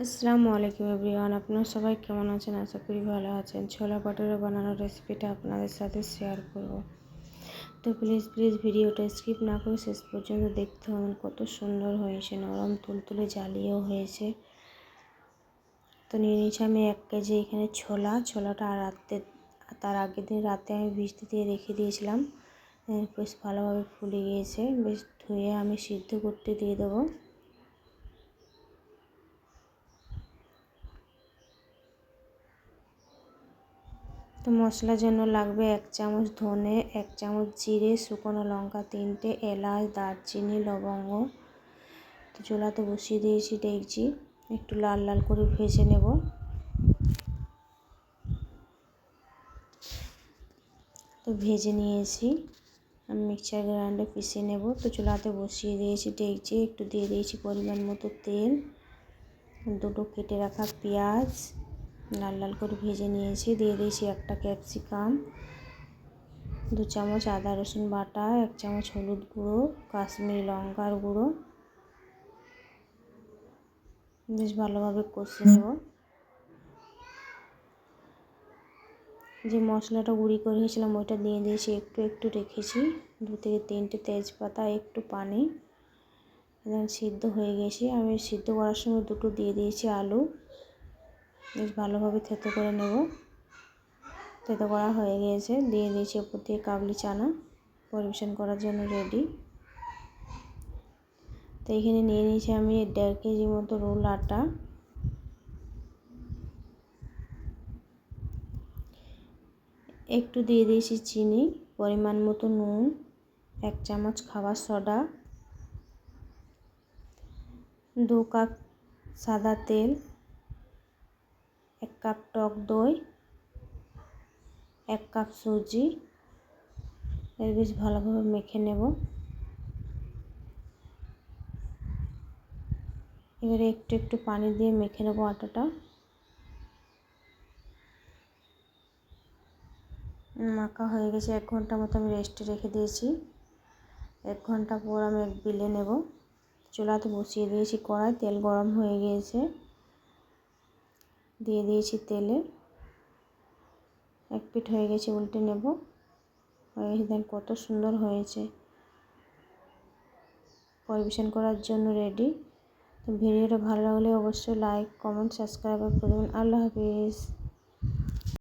আসসালামু আলাইকুম এভরিওয়ান, আপনারা সবাই কেমন আছেন? আশা করি ভালো আছেন। ছোলা ভটোরে বানানোর রেসিপিটা আপনাদের সাথে শেয়ার করব। তো প্লিজ ভিডিওটা স্কিপ না করে শেষ পর্যন্ত দেখতে হবেন। কত সুন্দর হয়েছে, নরম তুলতুলে জালিও হয়েছে। তো নিয়ে নিয়েছি আমি 1 কেজি এখানে ছোলাটা তার আগের দিন রাতে আমি ভিজতে দিয়ে রেখে দিয়েছিলাম। বেশ ভালোভাবে ফুলে গিয়েছে। বেশ ধুয়ে আমি সিদ্ধ করতে দিয়ে দেবো। তো মশলার জন্য লাগবে 1 চামচ ধনে, 1 চামচ জিরে, শুকনো লঙ্কা 3টে, এলাচ, দারচিনি, লবঙ্গ। তো চুলাতে বসিয়ে দিয়েছি ডেকচি, একটু লাল লাল করে ভেজে নেব। তো ভেজে নিয়েছি, আমি মিক্সচার গ্রাইন্ডারে পিষে নেব। তো চুলাতে বসিয়ে দিয়েছি ডেকচি, একটু দিয়ে দিয়েছি পরিমাণ মতো তেল, দুটো কেটে রাখা পেঁয়াজ লাল লাল করে ভেজে নিয়েছি, দিয়ে দিয়েছি একটা ক্যাপসিকাম, 2 চামচ আদা রসুন বাটা, 1 চামচ হলুদ গুঁড়ো, কাশ্মীরি লঙ্কার গুঁড়ো। বেশ ভালোভাবে কষে নেব। যে মশলাটা গুঁড়ি করে রেখেছিলাম ওইটা দিয়ে দিয়েছি, একটু রেখেছি, 2 থেকে 3টে তেজপাতা, একটু পানি। সিদ্ধ হয়ে গেছে। আমি সিদ্ধ করার সময় দুটো দিয়ে দিয়েছি আলু। বেশ ভালোভাবে থেতো করে নেব। থেতো করা হয়ে গিয়েছে, দিয়ে দিয়েছি উপর দিয়ে কাবলি চানা। পরিবেশন করার জন্য রেডি। তো এখানে নিয়ে নিয়েছি আমি 1.5 কেজি মতো রোল আটা। একটু দিয়ে দিয়েছি চিনি, পরিমাণ মতো নুন, 1 চামচ খাবার সোডা, 2 কাপ সাদা তেল, 1 কাপ টক দই, 1 কাপ সুজি। এর বেশ ভালোভাবে মেখে নেব। এবারে একটু পানি দিয়ে মেখে নেব আটাটা। মাখা হয়ে গেছে। 1 ঘন্টা মতো আমি রেস্টে রেখে দিয়েছি। 1 ঘন্টা পর আমি বেলে নেব। চুলাতে বসিয়ে দিয়েছি কড়াই, তেল গরম হয়ে গিয়েছে, দিয়ে দিয়েছি তেলে। 1 পিঠ হয়ে গেছে, উল্টে নেব। হয়ে গেছে, দেখেন কত সুন্দর হয়েছে। পরিবেশন করার জন্য রেডি। তো ভিডিওটা ভালো লাগলে অবশ্যই লাইক, কমেন্ট, সাবস্ক্রাইব করে দেবেন। আল্লাহ হাফিজ।